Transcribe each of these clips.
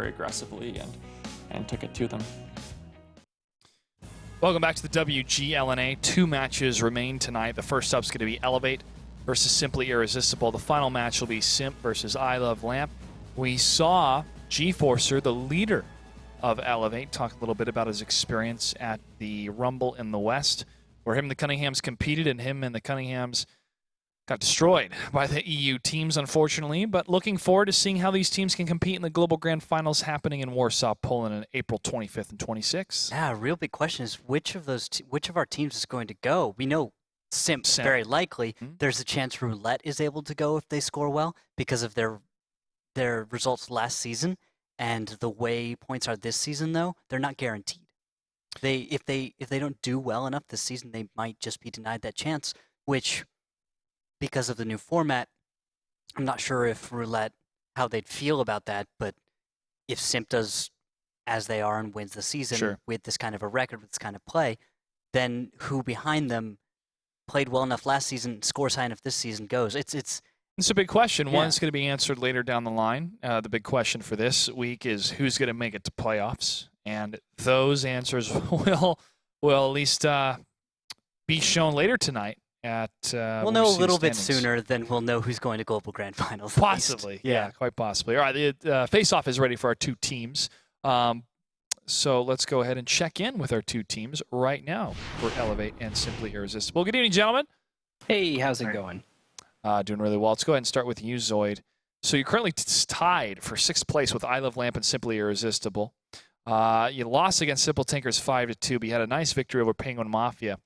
very aggressively and took it to them. Welcome back to the WGLNA. 2 matches remain tonight. The first up's going to be eLevate versus Simply Irresistible. The final match will be Simp versus eLevate. We saw G-Forcer, the leader of eLevate, talk a little bit about his experience at the Rumble in the West, where him and the Cunninghams competed, and him and the Cunninghams got destroyed by the EU teams, unfortunately. But looking forward to seeing how these teams can compete in the Global Grand Finals happening in Warsaw, Poland on April 25th and 26th. Yeah, a real big question is which of our teams is going to go? We know Simp. Very likely. There's a chance Roulette is able to go if they score well because of their results last season. And the way points are this season, though, they're not guaranteed. If they don't do well enough this season, they might just be denied that chance, which, because of the new format, I'm not sure if Roulette, how they'd feel about that, but if Simp does as they are and wins the season with this kind of a record, with this kind of play, then who behind them played well enough last season, scores high enough this season goes. It's a big question. One's going to be answered later down the line. The big question for this week is who's going to make it to playoffs, and those answers will at least be shown later tonight. We'll know a little bit sooner than we'll know who's going to Global Grand Finals. Possibly, yeah, quite possibly. All right, the face-off is ready for our 2 teams. So let's go ahead and check in with our 2 teams right now for eLevate and Simply Irresistible. Good evening, gentlemen. Hey, how's it going? Doing really well. Let's go ahead and start with you, Zoid. So you're currently tied for 6th place with eLevate and Simply Irresistible. You lost against Simple Tinkers 5-2, but you had a nice victory over Penguin Mafia.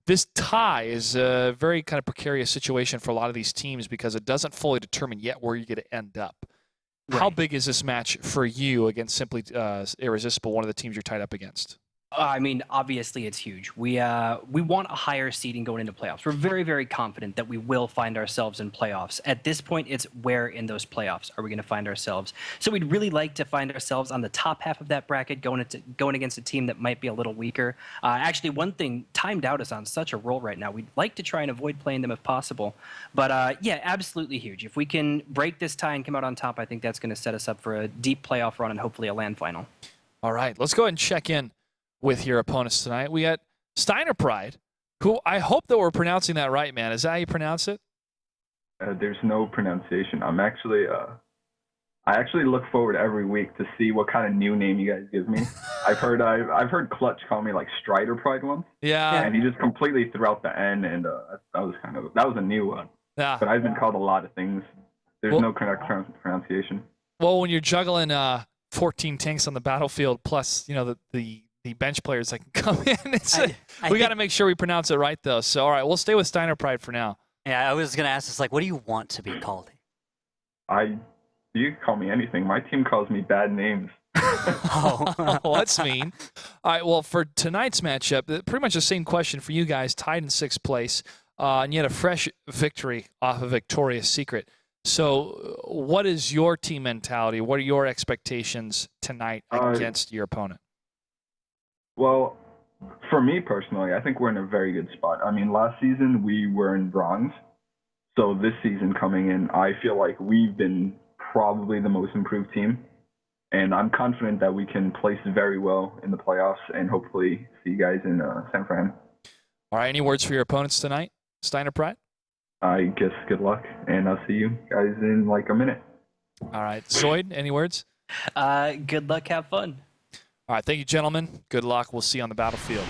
This tie is a very kind of precarious situation for a lot of these teams because it doesn't fully determine yet where you're going to end up. Right. How big is this match for you against Simply Irresistible, one of the teams you're tied up against? I mean, obviously it's huge. We want a higher seeding going into playoffs. We're very, very confident that we will find ourselves in playoffs. At this point, it's where in those playoffs are we going to find ourselves. So we'd really like to find ourselves on the top half of that bracket, going against a team that might be a little weaker. Actually, one thing, Timed Out is on such a roll right now. We'd like to try and avoid playing them if possible. But yeah, absolutely huge. If we can break this tie and come out on top, I think that's going to set us up for a deep playoff run and hopefully a land final. All right, let's go ahead and check in with your opponents tonight. We got Steiner Pride, who I hope that we're pronouncing that right, man. Is that how you pronounce it? There's no pronunciation. I actually look forward every week to see what kind of new name you guys give me. I've heard Clutch call me like Strider Pride once. Yeah. And he just completely threw out the N, and that was a new one. Yeah. But I've been called a lot of things. There's no correct pronunciation. Well, when you're juggling 14 tanks on the battlefield, plus the bench players that can come in. We got to make sure we pronounce it right, though. So, all right, we'll stay with Steiner Pride for now. Yeah, I was going to ask this, what do you want to be called? You can call me anything. My team calls me bad names. Oh, that's mean. All right, well, for tonight's matchup, pretty much the same question for you guys, tied in 6th place, and you had a fresh victory off of Victoria's Secret. So what is your team mentality? What are your expectations tonight against your opponent? Well, for me personally, I think we're in a very good spot. I mean, last season we were in bronze. So this season coming in, I feel like we've been probably the most improved team. And I'm confident that we can place very well in the playoffs and hopefully see you guys in San Fran. All right, any words for your opponents tonight, Steiner Pride? I guess good luck, and I'll see you guys in like a minute. All right, Zoid, any words? Good luck, have fun. All right, thank you, gentlemen. Good luck. We'll see you on the battlefield.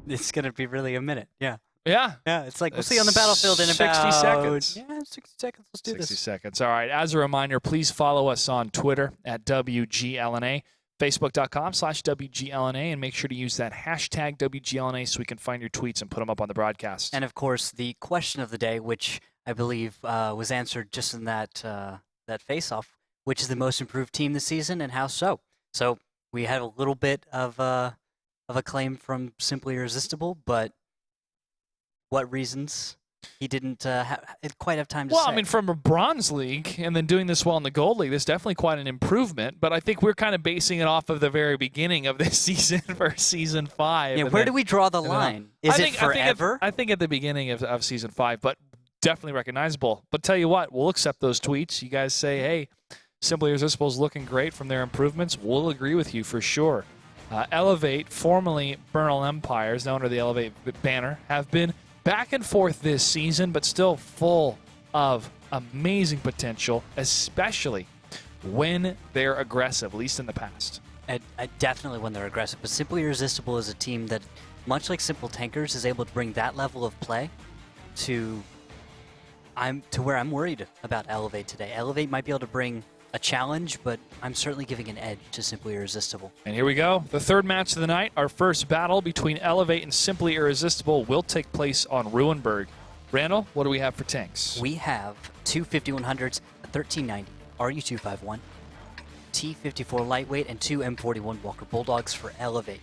It's going to be really a minute. Yeah. Yeah. Yeah, it's like we'll see you on the battlefield in 60 about... seconds. Yeah, 60 seconds. Let's do 60 this. seconds. All right, as a reminder, please follow us on Twitter at WGLNA, Facebook.com/WGLNA, and make sure to use that hashtag WGLNA so we can find your tweets and put them up on the broadcast. And, of course, the question of the day, which I believe was answered just in that face-off, which is the most improved team this season and how so? So we had a little bit of a claim from Simply Irresistible, but what reasons he didn't quite have time to say. Well, I mean, from a bronze league and then doing this well in the gold league, that's definitely quite an improvement. But I think we're kind of basing it off of the very beginning of this season for season 5. Yeah, where do we draw the line? Is it forever? I think at the beginning of season 5, but definitely recognizable. But tell you what, we'll accept those tweets. You guys say, hey, Simply Irresistible is looking great from their improvements. We'll agree with you for sure. eLevate, formerly Bernal Empires, now under the eLevate banner, have been back and forth this season, but still full of amazing potential, especially when they're aggressive, at least in the past. Definitely when they're aggressive. But Simply Irresistible is a team that, much like Simple Tankers, is able to bring that level of play to where I'm worried about eLevate today. eLevate might be able to bring a challenge, but I'm certainly giving an edge to Simply Irresistible. And here we go. The third match of the night, our first battle between eLevate and Simply Irresistible will take place on Ruinberg. Randall, what do we have for tanks? We have two 5100s, a 1390 RU251, T54 Lightweight, and two M41 Walker Bulldogs for eLevate.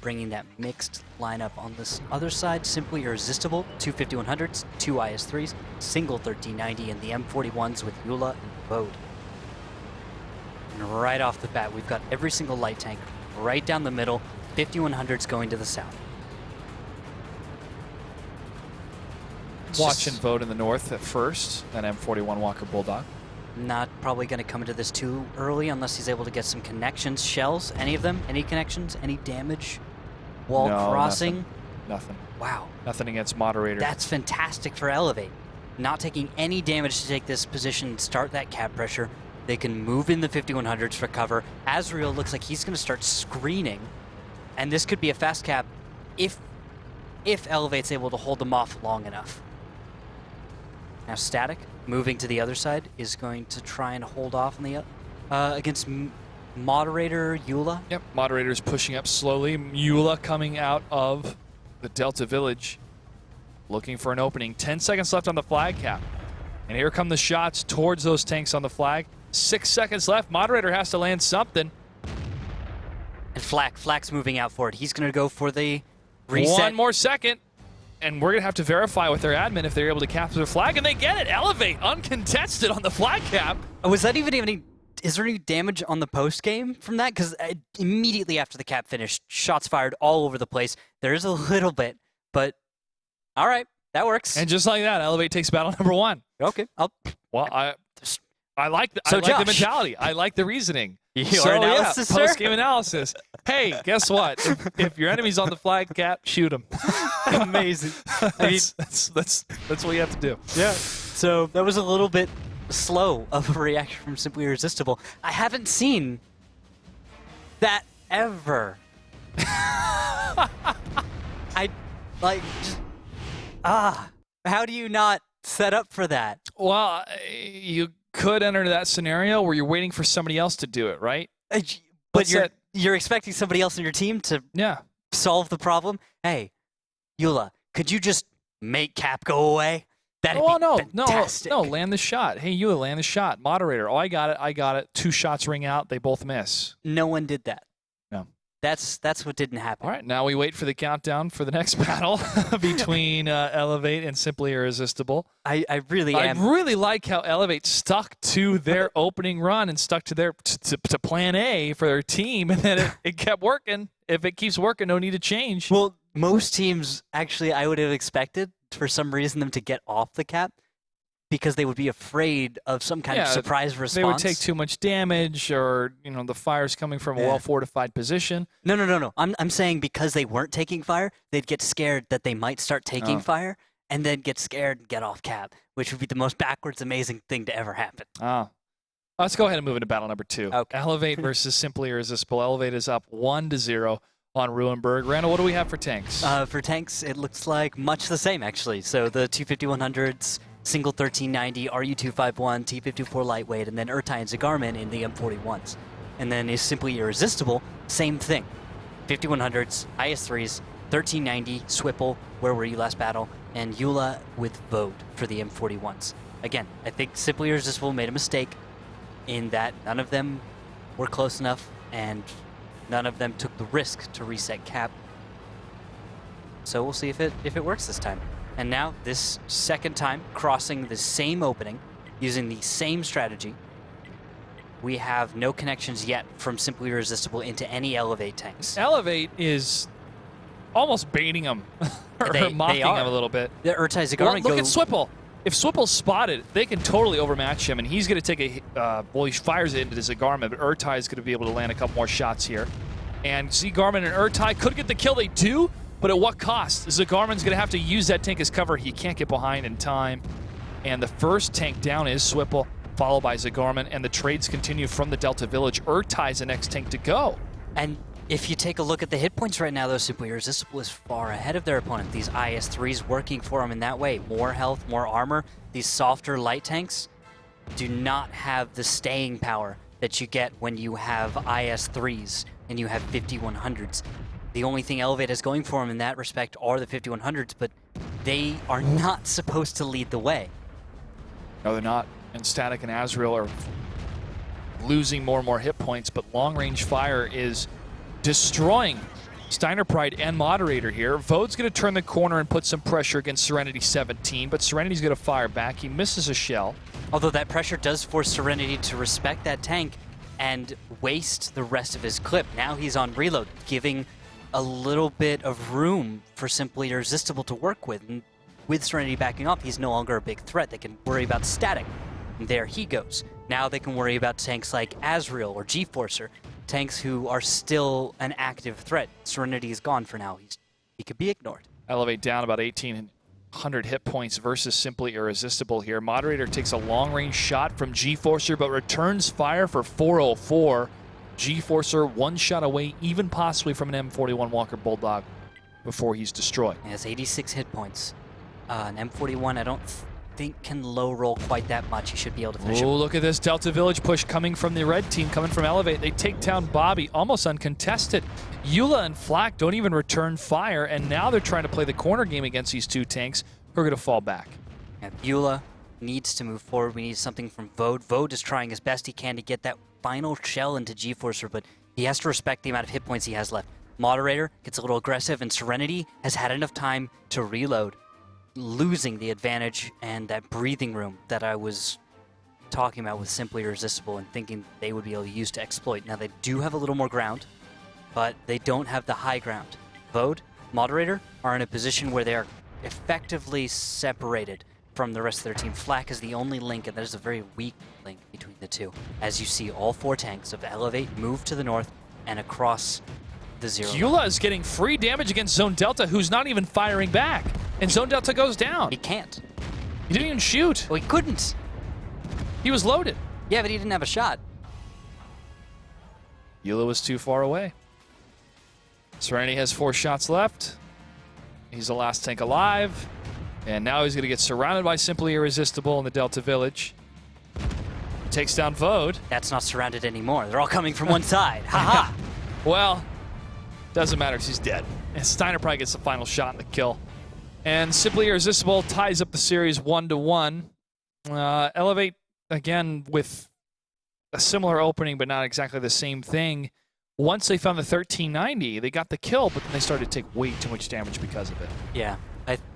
Bringing that mixed lineup on this other side, Simply Irresistible, two 5100s, two IS3s, single 1390, and the M41s with Eula and Bode. And right off the bat, we've got every single light tank right down the middle, 5100s going to the south. Watch and vote in the north at first, then M41 Walker Bulldog. Not probably going to come into this too early unless he's able to get some connections. Shells, any of them? Any connections? Any damage? Wall crossing? Nothing. Wow. Nothing against Moderator. That's fantastic for eLevate. Not taking any damage to take this position and start that cap pressure. They can move in the 5100s for cover. Azrael looks like he's going to start screening. And this could be a fast cap if eLevate's able to hold them off long enough. Now Static, moving to the other side, is going to try and hold off on the against Moderator Eula. Yep, Moderator's pushing up slowly. Eula coming out of the Delta Village, looking for an opening. 10 seconds left on the flag cap. And here come the shots towards those tanks on the flag. 6 seconds left. Moderator has to land something. And Flak's moving out for it. He's going to go for the reset. One more second. And we're going to have to verify with their admin if they're able to capture the flag. And they get it. eLevate, uncontested on the flag cap. Was that even any... Is there any damage on the post game from that? Because immediately after the cap finished, shots fired all over the place. There is a little bit, but all right, that works. And just like that, eLevate takes battle number one. Okay. Well, I like the mentality. I like the reasoning. Your analysis, sir? Post-game analysis. Hey, guess what? If your enemy's on the flag cap, shoot him. Amazing. That's what you have to do. Yeah. So that was a little bit slow of a reaction from Simply Irresistible. I haven't seen that ever. How do you not set up for that? Well, you could enter that scenario where you're waiting for somebody else to do it, right? But you're expecting somebody else in your team to solve the problem. Hey, Eula, could you just make Cap go away? That'd be fantastic. No, land the shot. Hey, Eula, land the shot. Moderator, I got it. 2 shots ring out. They both miss. No one did that. No. That's what didn't happen. All right, now we wait for the countdown for the next battle between eLevate and Simply Irresistible. I really am. I really like how eLevate stuck to their opening run and stuck to their to plan A for their team, and then it kept working. If it keeps working, no need to change. Well, most teams, actually, I would have expected, for some reason, them to get off the cap because they would be afraid of some kind of surprise response. They would take too much damage, or the fire's coming from a well-fortified position. No. I'm saying because they weren't taking fire, they'd get scared that they might start taking fire, and then get scared and get off cap, which would be the most backwards, amazing thing to ever happen. Oh. Let's go ahead and move into battle number 2. Okay. eLevate versus Simply Irresistible. eLevate is up 1-0 on Ruinberg. Randall, what do we have for tanks? For tanks, it looks like much the same, actually. So the two 5100s, single 1390, RU251, T54 Lightweight, and then Urtai and Zagarman in the M41s. And then is Simply Irresistible, same thing. 5100s, IS3s, 1390, Swipple, where were you last battle, and Eula with Vode for the M41s. Again, I think Simply Irresistible made a mistake in that none of them were close enough, and none of them took the risk to reset cap. So we'll see if it works this time. And now, this second time, crossing the same opening, using the same strategy, we have no connections yet from Simply Irresistible into any eLevate tanks. eLevate is almost baiting them, or mocking them a little bit. The Urtai Zagarman look at Swipple. if Swipple's spotted, they can totally overmatch him, and he's going to take a well, he fires it into the Zagarman, but Urtai is going to be able to land a couple more shots here. And Zagarman and Urtai could get the kill. They do, but at what cost? Zagarman's going to have to use that tank as cover. He can't get behind in time. And the first tank down is Swipple, followed by Zagarman, and the trades continue from the Delta Village. Urtai's the next tank to go. And if you take a look at the hit points right now, though, Simply Irresistible is far ahead of their opponent. These IS-3s working for them in that way. More health, more armor. These softer light tanks do not have the staying power that you get when you have IS-3s and you have 5100s. The only thing eLevate is going for them in that respect are the 5100s, but they are not supposed to lead the way. No, they're not. And Static and Azrael are losing more and more hit points, but long-range fire is destroying Steiner Pride and Moderator here. Vode's going to turn the corner and put some pressure against Serenity 17, but Serenity's going to fire back. He misses a shell. Although that pressure does force Serenity to respect that tank and waste the rest of his clip. Now he's on reload, giving a little bit of room for Simply Irresistible to work with. And with Serenity backing off, he's no longer a big threat. They can worry about Static. And there he goes. Now they can worry about tanks like Azrael or G-Forcer, tanks who are still an active threat. Serenity is gone for now. He could be ignored. eLevate down about 1,800 hit points versus Simply Irresistible here. Moderator takes a long-range shot from G-Forcer, but returns fire for 404. G-Forcer one shot away, even possibly from an M41 Walker Bulldog before he's destroyed. He has 86 hit points. An M41, I don't think can low roll quite that much. He should be able to finish him. Oh, look at this Delta Village push coming from the red team, coming from eLevate. They take down Bobby almost uncontested. Eula and Flak don't even return fire, and now they're trying to play the corner game against these two tanks who are going to fall back. And Eula needs to move forward. We need something from Vode. Vode is trying as best he can to get that final shell into G-Forcer, but he has to respect the amount of hit points he has left. Moderator gets a little aggressive, and Serenity has had enough time to reload, losing the advantage and that breathing room that I was talking about with Simply Irresistible and thinking they would be able to use to exploit. Now they do have a little more ground, but they don't have the high ground. Vode, Moderator are in a position where they are effectively separated from the rest of their team. Flak is the only link, and that is a very weak link between the two. As you see, all four tanks of eLevate move to the north and across the zero. Eula is getting free damage against Zone Delta, who's not even firing back. And Zone Delta goes down. He can't. He didn't even shoot. Well, he couldn't. He was loaded. Yeah, but he didn't have a shot. Eula was too far away. Serenity has 4 shots left. He's the last tank alive. And now he's going to get surrounded by Simply Irresistible in the Delta Village. Takes down Vode. That's not surrounded anymore. They're all coming from one side. Ha-ha! Well, doesn't matter because he's dead. And Steiner probably gets the final shot in the kill. And Simply Irresistible ties up the series 1-1. eLevate, again, with a similar opening, but not exactly the same thing. Once they found the 1390, they got the kill, but then they started to take way too much damage because of it. Yeah,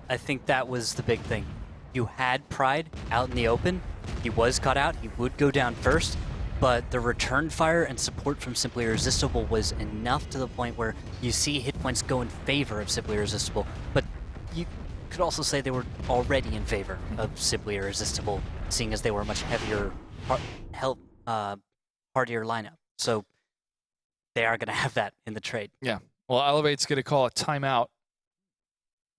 I think that was the big thing. You had Pride out in the open. He was caught out. He would go down first, but the return fire and support from Simply Irresistible was enough to the point where you see hit points go in favor of Simply Irresistible, but you could also say they were already in favor of Simply Irresistible, seeing as they were a much heavier, hardier lineup. So they are going to have that in the trade. Yeah. Well, eLevate's going to call a timeout.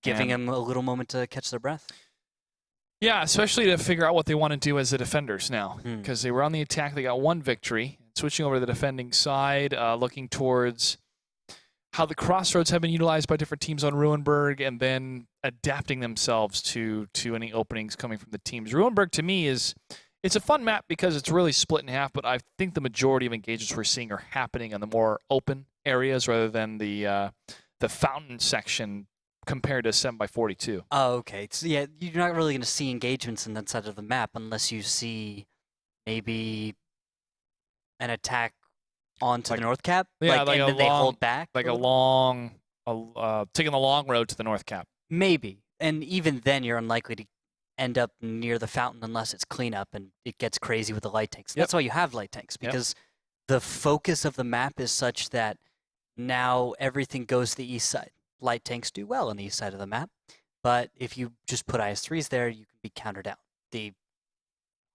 Giving them a little moment to catch their breath. Yeah, especially to figure out what they want to do as the defenders now. Because they were on the attack, they got 1 victory. Switching over to the defending side, looking towards how the crossroads have been utilized by different teams on Ruinberg, and then adapting themselves to any openings coming from the teams. Ruinberg, to me, it's a fun map because it's really split in half, but I think the majority of engagements we're seeing are happening on the more open areas rather than the fountain section compared to 7x42. Oh, okay. So yeah, you're not really going to see engagements in that side of the map unless you see maybe an attack onto the North Cap. Yeah, and then they hold back. Like taking the long road to the North Cap. Maybe. And even then, you're unlikely to end up near the fountain unless it's cleanup and it gets crazy with the light tanks. That's why you have light tanks, because the focus of the map is such that now everything goes to the east side. Light tanks do well on the east side of the map, but if you just put IS-3s there, you can be countered out. the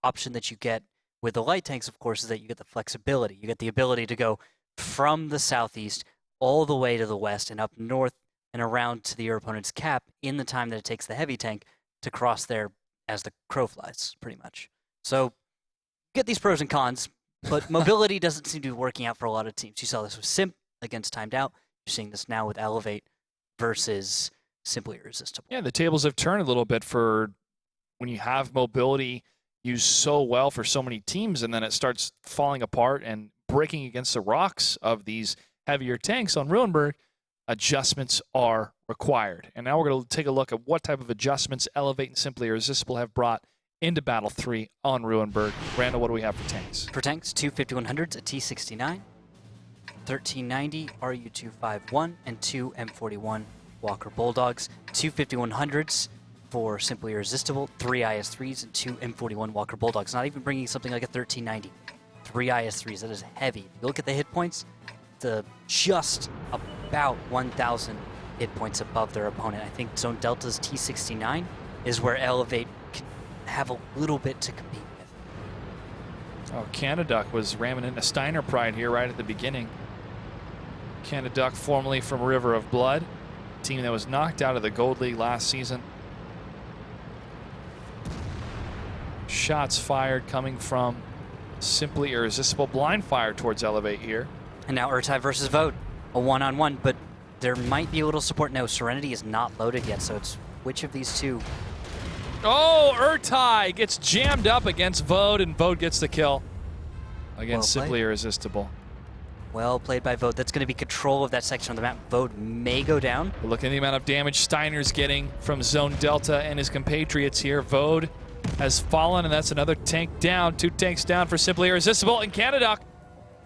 option that you get with the light tanks, of course, is that you get the flexibility. You get the ability to go from the southeast all the way to the west and up north and around to your opponent's cap in the time that it takes the heavy tank to cross there as the crow flies, pretty much. So you get these pros and cons, but mobility doesn't seem to be working out for a lot of teams. You saw this with Simp against Timed Out. You're seeing this now with eLevate versus Simply IrresisTable. Yeah, the tables have turned a little bit for when you have mobility used so well for so many teams, and then it starts falling apart and breaking against the rocks of these heavier tanks on Ruinberg. Adjustments are required. And now we're going to take a look at what type of adjustments eLevate and Simply IrresisTable have brought into Battle 3 on Ruinberg. Randall, what do we have for tanks? For tanks, two 5100s, a T69, 1390 RU251, and two M41 Walker Bulldogs. Two 5100s for Simply IrresisTable, three IS3s, and two M41 Walker Bulldogs. Not even bringing something like a 1390. Three IS3s, that is heavy. If you look at the hit points, just about 1,000 hit points above their opponent. I think Zone Delta's T69 is where eLevate can have a little bit to compete with. Oh, Canaduck was ramming into Steiner Pride here right at the beginning. Canaduck, formerly from River of Blood, team that was knocked out of the Gold League last season. Shots fired coming from Simply IrresisTable. Blind fire towards eLevate here. And now Urtai versus Vode, a one-on-one, but there might be a little support. No, Serenity is not loaded yet, so it's which of these two? Oh, Urtai gets jammed up against Vode, and Vode gets the kill against Simply IrresisTable. Well played by Vode. That's going to be control of that section of the map. Vode may go down. Look at the amount of damage Steiner's getting from Zone Delta and his compatriots here. Vode has fallen, and that's another tank down. Two tanks down for Simply IrresisTable, and Canaduck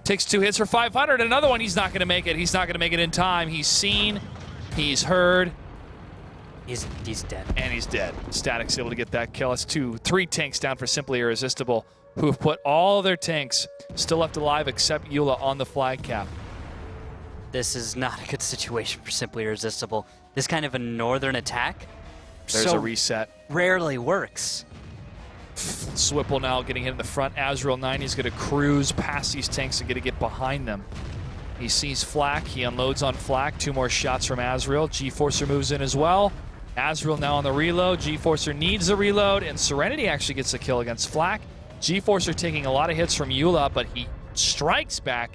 takes two hits for 500. Another one, he's not going to make it. He's not going to make it in time. He's seen, he's heard. He's dead. And he's dead. Static's able to get that kill. That's three tanks down for Simply IrresisTable, who have put all their tanks still left alive except Eula on the flag cap. This is not a good situation for Simply IrresisTable. This kind of a northern attack There's a reset. Rarely works. Swipple now getting hit in the front. Azrael 90 is going to cruise past these tanks and get behind them. He sees Flak. He unloads on Flak. Two more shots from Azrael. G-Forcer moves in as well. Azrael now on the reload. G-Forcer needs a reload, and Serenity actually gets a kill against Flak. G-Forcer taking a lot of hits from Eula, but he strikes back,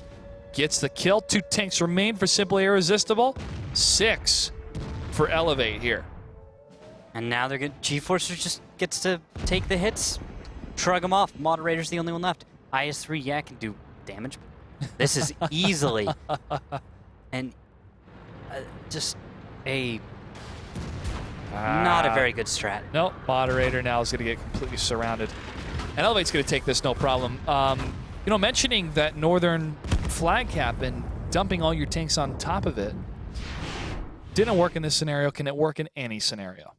gets the kill. Two tanks remain for Simply IrresisTable. 6 for eLevate here. And now they're good. G-Forcer just gets to take the hits, shrug them off. Moderator's the only one left. IS3, yeah, can do damage. This is easily and just a not a very good strat. Nope, Moderator now is going to get completely surrounded. And eLevate's going to take this no problem. You know, mentioning that northern flag cap and dumping all your tanks on top of it didn't work in this scenario. Can it work in any scenario?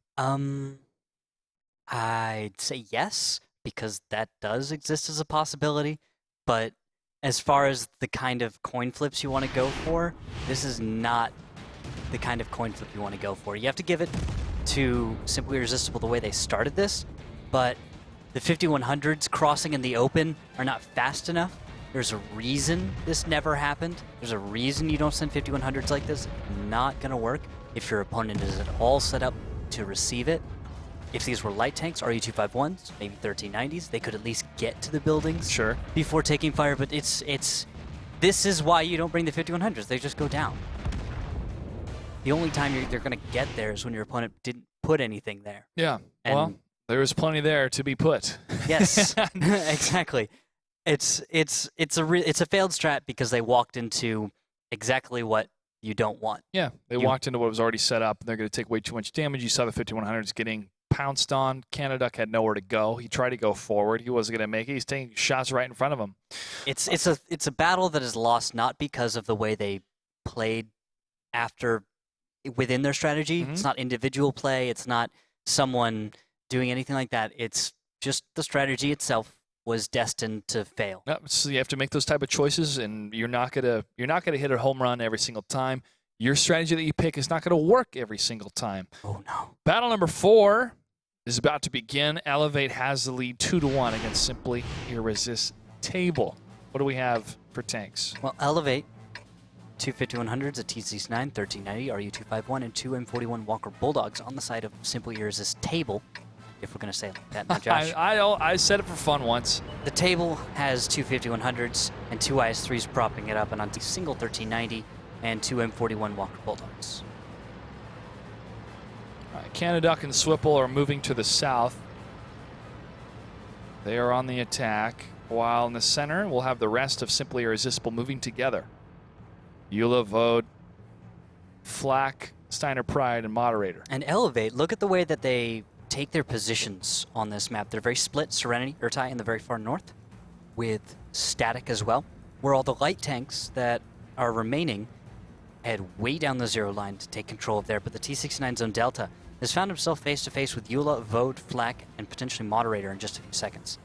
I'd say yes, because that does exist as a possibility. But as far as the kind of coin flips you want to go for, this is not the kind of coin flip you want to go for. You have to give it to Simply IrresisTable the way they started this, but the 5100s crossing in the open are not fast enough. There's a reason this never happened. There's a reason you don't send 5100s like this. It's not going to work if your opponent is at all set up to receive it. If these were light tanks, RU251s, maybe 1390s, they could at least get to the buildings before taking fire, but this is why you don't bring the 5100s. They just go down. The only time they're going to get there is when your opponent didn't put anything there. Yeah, and well, there was plenty there to be put. Yes, exactly. It's a failed strat because they walked into exactly what you don't want. Yeah, they walked into what was already set up, and they're going to take way too much damage. You saw the 5100s getting pounced on. Canaduck had nowhere to go. He tried to go forward. He wasn't going to make it. He's taking shots right in front of him. It's a battle that is lost not because of the way they played within their strategy. It's not individual play. It's not someone doing anything like that. It's just the strategy itself was destined to fail. Yep, so you have to make those type of choices, and you're not gonna hit a home run every single time. Your strategy that you pick is not going to work every single time. Oh no. Battle number 4 is about to begin. eLevate has the lead 2-1 against Simply IrresisTable. What do we have for tanks? Well, eLevate, 2 5100s, a TC9, 1390, RU251, and 2 M41 Walker Bulldogs on the side of Simply IrresisTable, if we're going to say it like that now, Josh. I said it for fun once. The table has 2 5100s and 2 IS3s propping it up, and on a single 1390 and 2 M41 Walker Bulldogs. All right, Canaduck and Swipple are moving to the south. They are on the attack, while in the center we'll have the rest of Simply Irresistible moving together. eLevate, Flak, Steiner Pride, and Moderator. And eLevate, look at the way that they take their positions on this map. They're very split. Serenity, Urtai in the very far north, with Static as well, where all the light tanks that are remaining head way down the zero line to take control of there. But the T69 Zone Delta has found himself face-to-face with Eula, Vode, Flak, and potentially Moderator in just a few seconds.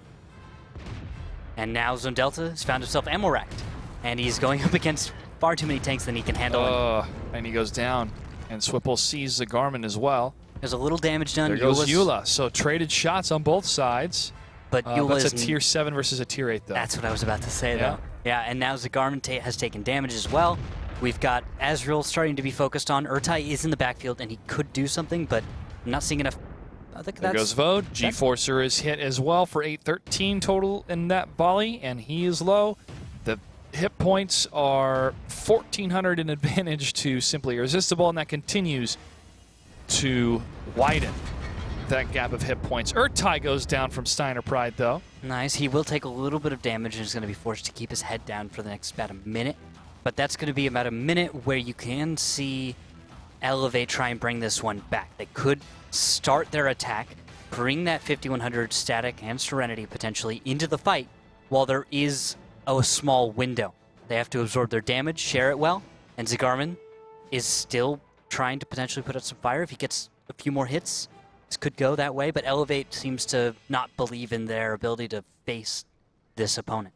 And now Zone Delta has found himself ammo-racked, and he's going up against far too many tanks than he can handle. And he goes down, and Swipple sees the Garmin as well. There's a little damage done. There goes Eula. So traded shots on both sides. But that's a tier 7 versus a tier 8, though. That's what I was about to say, though. Yeah, and now Zagarmin has taken damage as well. We've got Azrael starting to be focused on. Urtai is in the backfield, and he could do something, but I'm not seeing enough. I think there goes Vode. G-Forcer is hit as well for 813 total in that volley, and he is low. The hit points are 1,400 in advantage to Simply Irresistible, and that continues to widen that gap of hit points. Urtai goes down from Steiner Pride, though. Nice. He will take a little bit of damage and is going to be forced to keep his head down for the next about a minute. But that's going to be about a minute where you can see eLevate try and bring this one back. They could start their attack, bring that 5100 Static and Serenity potentially into the fight while there is a small window. They have to absorb their damage, share it well, and Zagarmin is still trying to potentially put out some fire. If he gets a few more hits, this could go that way, but eLevate seems to not believe in their ability to face this opponent.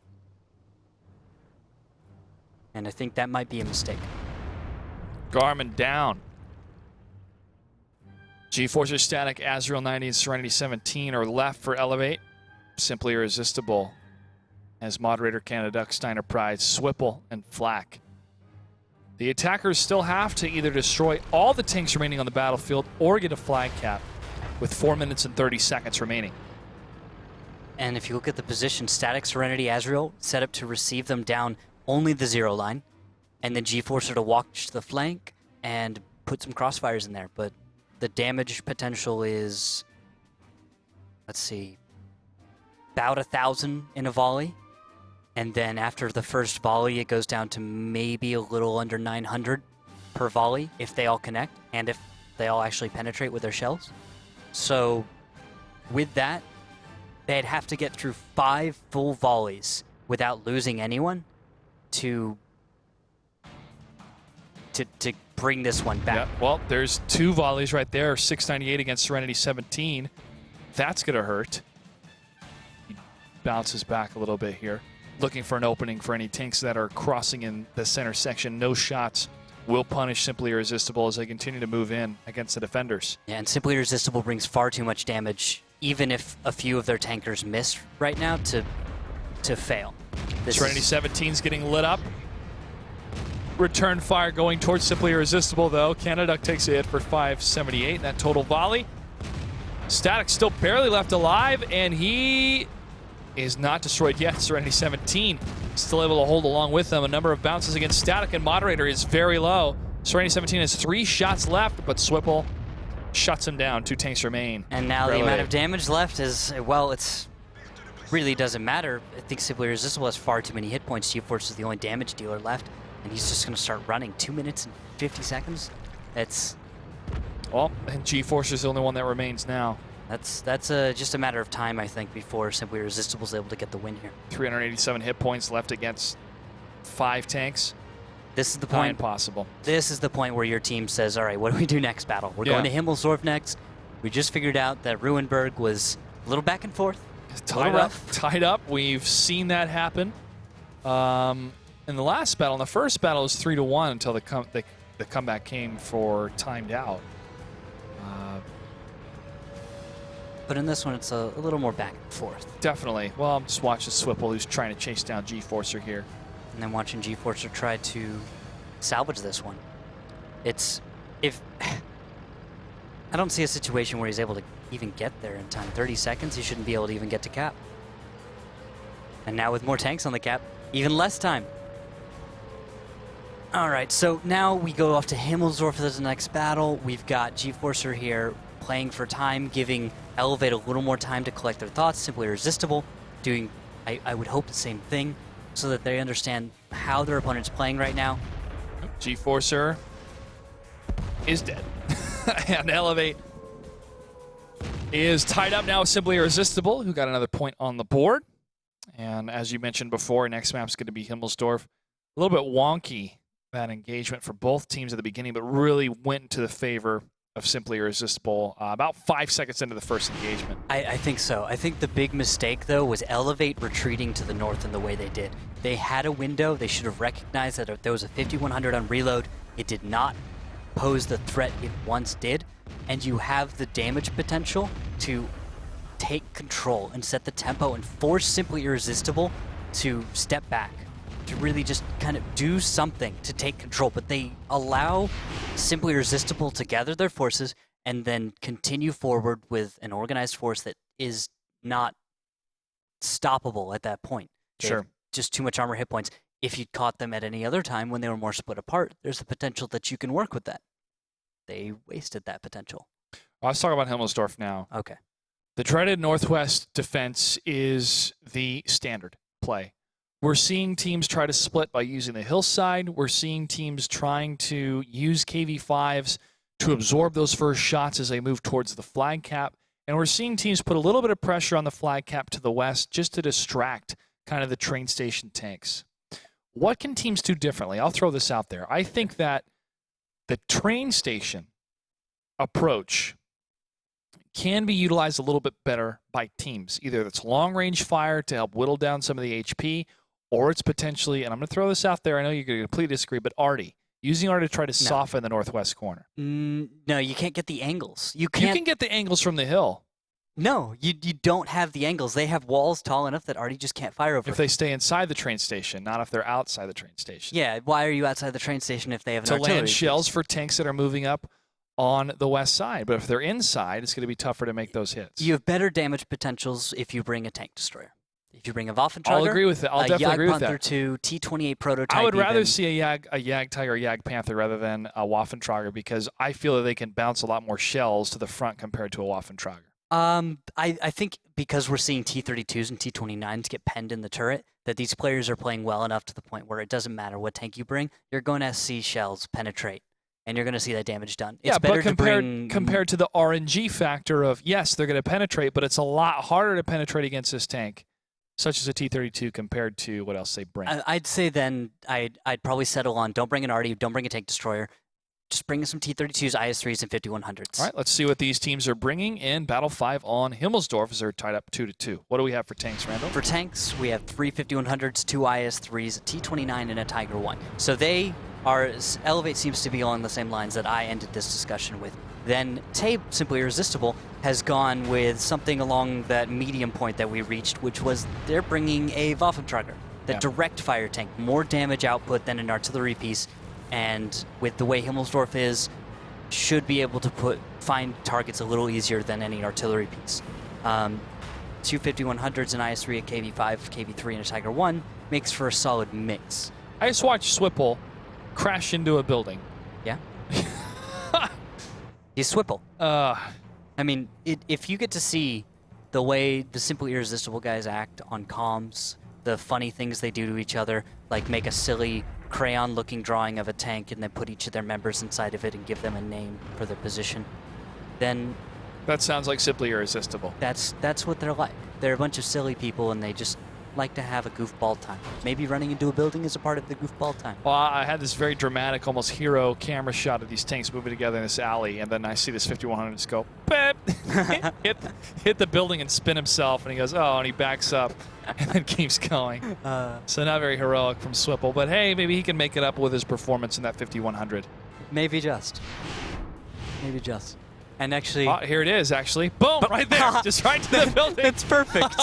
And I think that might be a mistake. Garmin down. G-Forcer Static, Azrael 90, and Serenity 17 are left for eLevate. Simply Irresistible as Moderator, Canaduck, Steiner Pride, Swipple, and Flak. The attackers still have to either destroy all the tanks remaining on the battlefield or get a flag cap with 4 minutes and 30 seconds remaining. And if you look at the position, Static, Serenity, Azrael set up to receive them down only the zero line, and then G-Forcer to walk to the flank and put some crossfires in there. But the damage potential is, let's see, about 1,000 in a volley. And then after the first volley, it goes down to maybe a little under 900 per volley if they all connect and if they all actually penetrate with their shells. So with that, they'd have to get through 5 full volleys without losing anyone to bring this one back. Yeah, well, there's 2 volleys right there, 698 against Serenity 17. That's going to hurt. He bounces back a little bit here, looking for an opening for any tanks that are crossing in the center section. No shots will punish Simply Irresistible as they continue to move in against the defenders. Yeah, and Simply Irresistible brings far too much damage, even if a few of their tankers miss right now, to fail. Serenity 17's getting lit up. Return fire going towards Simply Irresistible, though. Canaduck takes a hit for 578 in that total volley. Static still barely left alive, and he is not destroyed yet. Serenity 17 still able to hold along with them. A number of bounces against Static, and Moderator is very low. Serenity 17 has 3 shots left, but Swipple shuts him down. 2 tanks remain. And now the amount of damage left is, well, it's really doesn't matter. I think Simply Irresistible has far too many hit points. G-Force is the only damage dealer left, and he's just going to start running. 2 minutes and 50 seconds. That's... Well, and G-Force is the only one that remains now. That's just a matter of time, I think, before Simply Irresistible is able to get the win here. 387 hit points left against 5 tanks. This is the point. Impossible. This is the point where your team says, all right, what do we do next battle? We're going to Himmelsdorf next. We just figured out that Ruinberg was a little back and forth. Tied up. We've seen that happen. In the last battle, in the first battle, it was 3-1 until the comeback came for timed out. but in this one, it's a little more back and forth. Definitely. Well, I'm just watching Swipple, who's trying to chase down G-Forcer here. And then watching G-Forcer try to salvage this one. I don't see a situation where he's able to even get there in time. 30 seconds, he shouldn't be able to even get to cap. And now with more tanks on the cap, even less time. All right, so now we go off to Himmelsdorf as the next battle. We've got G-Forcer here playing for time, giving eLevate a little more time to collect their thoughts. Simply IrresisTable doing, I would hope, the same thing so that they understand how their opponent's playing right now. G-Forcer is dead. And eLevate is tied up now with Simply IrresisTable, who got another point on the board. And as you mentioned before, next map's going to be Himmelsdorf. A little bit wonky, that engagement for both teams at the beginning, but really went into the favor of Simply IrresisTable about 5 seconds into the first engagement. I think so. I think the big mistake, though, was eLevate retreating to the north in the way they did. They had a window. They should have recognized that if there was a 5100 on reload, it did not pose the threat it once did, and you have the damage potential to take control and set the tempo and force Simply IrresisTable to step back, to really just kind of do something to take control. But they allow Simply IrresisTable to gather their forces and then continue forward with an organized force that is not stoppable at that point. They have just too much armor hit points. If you'd caught them at any other time when they were more split apart, there's the potential that you can work with that. They wasted that potential. Let's talk about Himmelsdorf now. Okay. The dreaded Northwest defense is the standard play. We're seeing teams try to split by using the hillside. We're seeing teams trying to use KV5s to absorb those first shots as they move towards the flag cap. And we're seeing teams put a little bit of pressure on the flag cap to the west just to distract kind of the train station tanks. What can teams do differently? I'll throw this out there. I think that the train station approach can be utilized a little bit better by teams. Either it's long-range fire to help whittle down some of the HP, or it's potentially, and I'm going to throw this out there, I know you're going to completely disagree, but Arty. Using Arty to try to soften the northwest corner. No, you can't get the angles. You can get the angles from the hill. No, you don't have the angles. They have walls tall enough that Arty just can't fire over. If they stay inside the train station, not if they're outside the train station. Yeah, why are you outside the train station if they have an artillery? To land shells for tanks that are moving up on the west side. But if they're inside, it's going to be tougher to make those hits. You have better damage potentials if you bring a tank destroyer. If you bring a Waffentrager, I'll agree with that. I'll definitely agree with that. Panther 2, T-28 prototype. I would rather see a Yag Tiger or Yag Panther rather than a Waffentrager because I feel that they can bounce a lot more shells to the front compared to a Waffentrager. I think because we're seeing T-32s and T-29s get penned in the turret, that these players are playing well enough to the point where it doesn't matter what tank you bring, you're going to see shells penetrate, and you're going to see that damage done. It's better but compared to the RNG factor of, yes, they're going to penetrate, but it's a lot harder to penetrate against this tank, such as a T-32 compared to what else they bring. I'd say then I'd probably settle on don't bring an Arty, don't bring a tank destroyer. Just bring some T-32s, IS-3s, and 5100s. All right, let's see what these teams are bringing in Battle 5 on Himmelsdorf as they're tied up 2-2. What do we have for tanks, Randall? For tanks, we have 3 5100s, 2 IS-3s, a T-29, and a Tiger 1. So they are, eLevate seems to be along the same lines that I ended this discussion with. Then Tabe, Simply IrresisTable, has gone with something along that medium point that we reached, which was they're bringing a Waffentrager, the direct fire tank, more damage output than an artillery piece. And with the way Himmelsdorf is, should be able to find targets a little easier than any artillery piece. 2 5100s, an IS-3, a KV-5, KV-3, and a Tiger 1 makes for a solid mix. I just watched Swipple crash into a building. Yeah? He's Swipple. I mean, if you get to see the way the Simply IrresisTable guys act on comms, the funny things they do to each other, like make a silly crayon-looking drawing of a tank and then put each of their members inside of it and give them a name for their position, then... That sounds like Simply IrresisTable. That's what they're like. They're a bunch of silly people, and they just like to have a goofball time. Maybe running into a building is a part of the goofball time. Well, I had this very dramatic, almost hero camera shot of these tanks moving together in this alley, and then I see this 5100 just go, beep, hit the building and spin himself, and he goes, oh, and he backs up, and then keeps going. So not very heroic from Swipple, but hey, maybe he can make it up with his performance in that 5100. Maybe just. Maybe just. And actually, Oh, here it is, actually. Boom, right there. Just right to the building. It's perfect.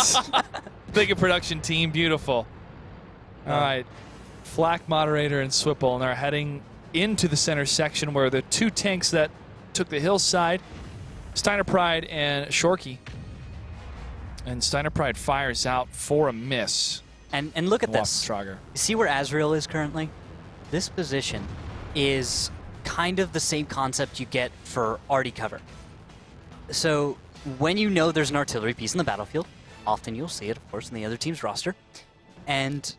Big production team, beautiful. All right, Flak, Moderator, and Swipple, and they're heading into the center section where the two tanks that took the hillside, Steiner Pride and Shorkey. And Steiner Pride fires out for a miss. And look at this. Trager. See where Azrael is currently? This position is kind of the same concept you get for arty cover. So when you know there's an artillery piece in the battlefield, often you'll see it, of course, in the other team's roster. And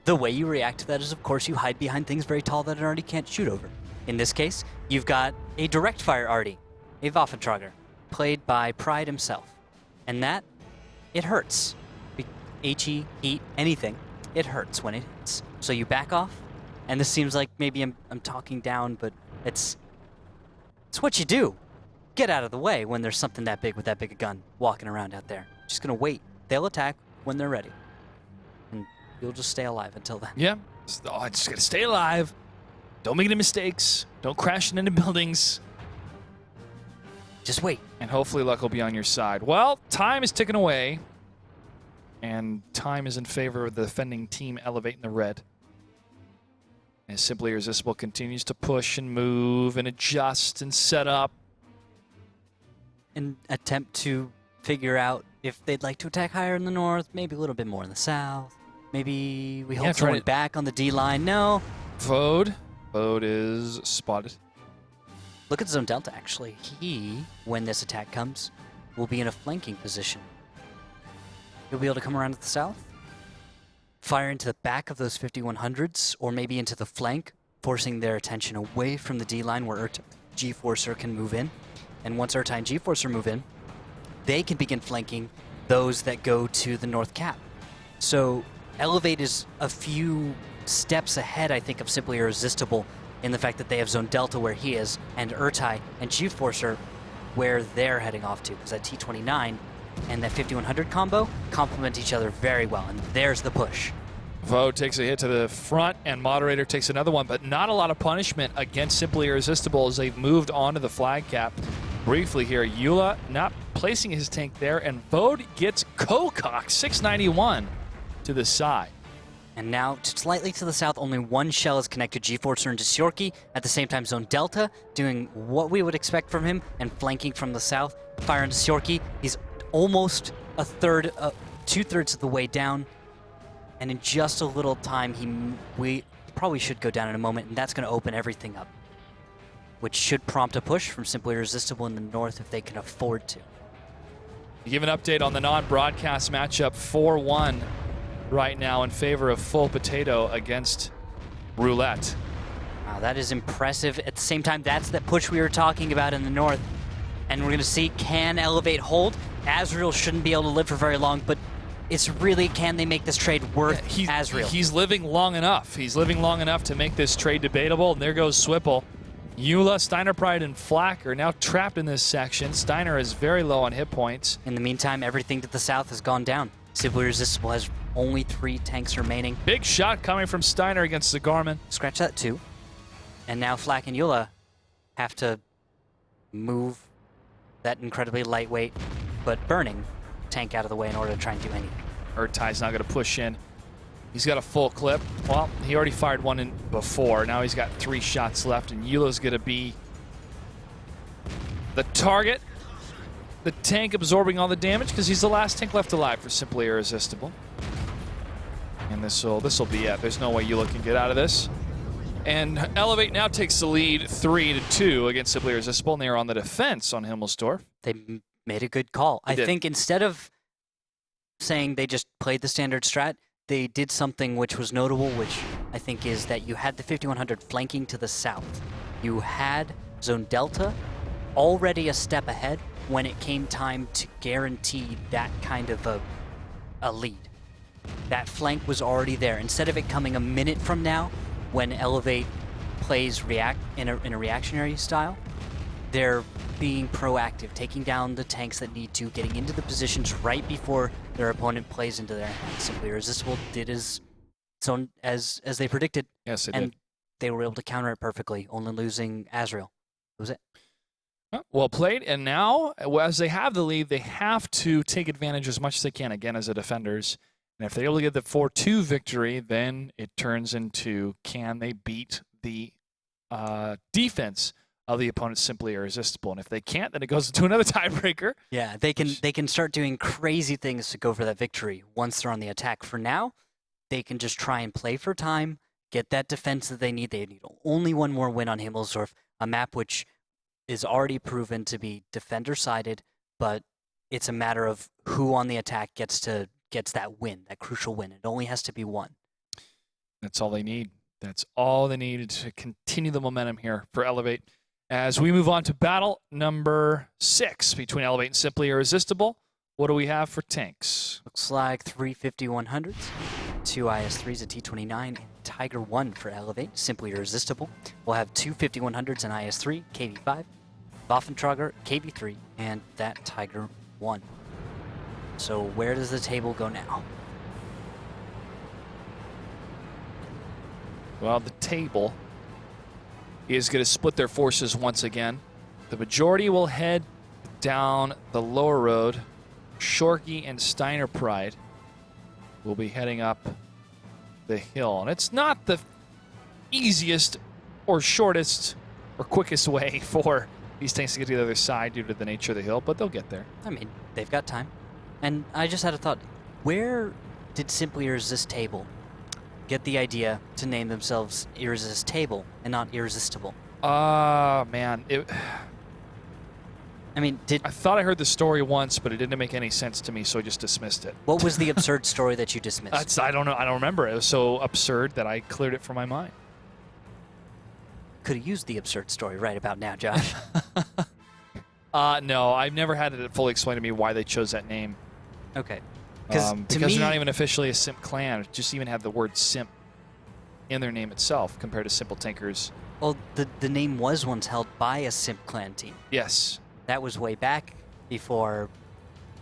the way you react to that is, of course, you hide behind things very tall that an arty can't shoot over. In this case, you've got a direct fire arty, a Waffentrager, played by Pride himself. And that, it hurts. HE, heat, anything, it hurts when it hits. So you back off, and this seems like maybe I'm talking down, but it's what you do. Get out of the way when there's something that big with that big a gun walking around out there. Just gonna wait. They'll attack when they're ready. And you'll just stay alive until then. Yeah. Oh, just gotta stay alive. Don't make any mistakes. Don't crash into buildings. Just wait. And hopefully luck will be on your side. Well, time is ticking away. And time is in favor of the defending team eLevate in the red. As Simply Irresistible continues to push and move and adjust and set up. And attempt to figure out if they'd like to attack higher in the north, maybe a little bit more in the south. Maybe we hold someone back on the D line. No. Vode is spotted. Look at Zone Delta, actually. He, when this attack comes, will be in a flanking position. He'll be able to come around to the south, fire into the back of those 5100s, or maybe into the flank, forcing their attention away from the D-line where G-Forcer can move in. And once Urtai and G-Forcer move in, they can begin flanking those that go to the north cap. So eLevate is a few steps ahead, I think, of Simply Irresistible in the fact that they have Zone Delta where he is, and Urtai and G-Forcer where they're heading off to, because that T-29 and that 5100 combo complement each other very well, and there's the push. Vode takes a hit to the front, and Moderator takes another one, but not a lot of punishment against Simply Irresistible as they've moved onto the flag cap. Briefly here, Eula not placing his tank there, and Vode gets co-cocked 691 to the side. And now, slightly to the south, only one shell is connected G-Forcer into Sjorki. At the same time, Zone Delta doing what we would expect from him and flanking from the south. Fire into Sjorki. He's almost two-thirds of the way down, and in just a little time, we probably should go down in a moment, and that's going to open everything up, which should prompt a push from Simply Irresistible in the north if they can afford to. You give an update on the non-broadcast matchup, 4-1 right now in favor of Full Potato against Roulette. Wow, that is impressive. At the same time, that's that push we were talking about in the north, and we're going to see, can eLevate hold? Azrael shouldn't be able to live for very long, but it's really, can they make this trade worth Azrael? He's living long enough. He's living long enough to make this trade debatable, and there goes Swipple. Eula, Steiner Pride, and Flak are now trapped in this section. Steiner is very low on hit points. In the meantime, everything to the south has gone down. Simply Irresistible has only 3 tanks remaining. Big shot coming from Steiner against the Garmin. Scratch that too. And now Flak and Eula have to move that incredibly lightweight but burning tank out of the way in order to try and do anything. Urtai's not going to push in. He's got a full clip. Well, he already fired one in before. Now he's got 3 shots left, and Eula's going to be the target. The tank absorbing all the damage because he's the last tank left alive for Simply Irresistible. And this will be it. There's no way Eula can get out of this. And eLevate now takes the lead 3-2 against Simply Irresistible, and they are on the defense on Himmelsdorf. They made a good call. I think instead of saying they just played the standard strat, they did something which was notable, which I think is that you had the 5100 flanking to the south. You had Zone Delta already a step ahead when it came time to guarantee that kind of a lead. That flank was already there. Instead of it coming a minute from now, when eLevate plays in a reactionary style, they're being proactive, taking down the tanks that need to, getting into the positions right before their opponent plays into their hands. Simply Irresistible did as they predicted. Yes, they and did. They were able to counter it perfectly, only losing Azrael. That was it. Well played. And now, as they have the lead, they have to take advantage as much as they can, again, as the defenders. And if they're able to get the 4-2 victory, then it turns into, can they beat the defense of the opponent Simply Irresistible? And if they can't, then it goes into another tiebreaker. Yeah, they can start doing crazy things to go for that victory once they're on the attack. For now, they can just try and play for time, get that defense that they need. They need only one more win on Himmelsdorf, a map which is already proven to be defender-sided, but it's a matter of who on the attack gets that win, that crucial win. It only has to be one. That's all they need. That's all they needed to continue the momentum here for eLevate. As we move on to battle number 6 between eLevate and Simply Irresistible, what do we have for tanks? Looks like 3 5100s, 2 IS3s, a T29, and Tiger 1 for eLevate, Simply Irresistible. We'll have 2 5100s, an IS3, KV5, Waffentrager, KV3, and that Tiger 1. So where does the table go now? Well, the table is going to split their forces once again. The majority will head down the lower road. Shorkey and Steiner Pride will be heading up the hill. And it's not the easiest or shortest or quickest way for these tanks to get to the other side due to the nature of the hill, but they'll get there. I mean, they've got time. And I just had a thought. Where did Simply IrresisTable get the idea to name themselves IrresisTable and not Irresistible? Man. I mean, I thought I heard the story once, but it didn't make any sense to me, so I just dismissed it. What was the absurd story that you dismissed? I don't know. I don't remember. It was so absurd that I cleared it from my mind. Could have used the absurd story right about now, Josh. No, I've never had it fully explained to me why they chose that name. Okay. Because they're not even officially a simp clan. Just even have the word simp in their name itself compared to Simple Tinkers. Well, the name was once held by a simp clan team. Yes. That was way back before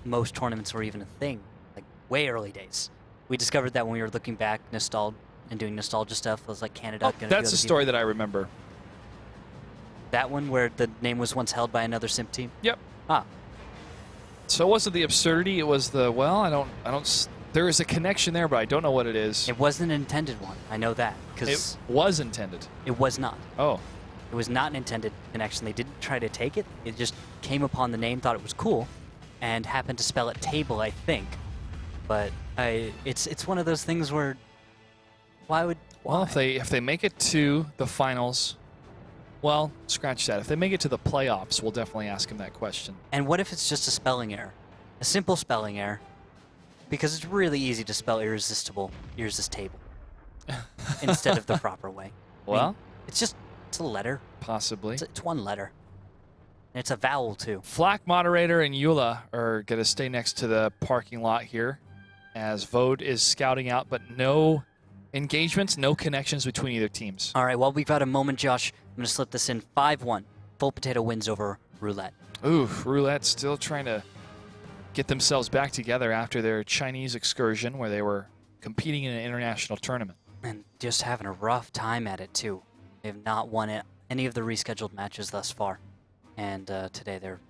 most tournaments were even a thing, like way early days. We discovered that when we were looking back, and doing nostalgia stuff. It was like Canada. That's the story that I remember. That one where the name was once held by another simp team? Yep. Ah. So it wasn't the absurdity, it was the, well, I don't, there is a connection there, but I don't know what it is. It wasn't an intended one. I know that. It was intended. It was not. Oh. It was not an intended connection. They didn't try to take it. It just came upon the name, thought it was cool, and happened to spell it table, I think. But it's one of those things where, why? Well, if they make it to the finals, well, scratch that. If they make it to the playoffs, we'll definitely ask him that question. And what if it's just a spelling error? A simple spelling error. Because it's really easy to spell irresistible, IrresisTable, instead of the proper way. Well, I mean, it's a letter. Possibly. It's one letter. And it's a vowel, too. Flak Moderator and Eula are going to stay next to the parking lot here as Vode is scouting out, but no engagements, no connections between either teams. All right, well, we've got a moment, Josh. I'm going to slip this in 5-1. Full Potato wins over Roulette. Ooh, Roulette still trying to get themselves back together after their Chinese excursion where they were competing in an international tournament. And just having a rough time at it, too. They have not won any of the rescheduled matches thus far. And today they're...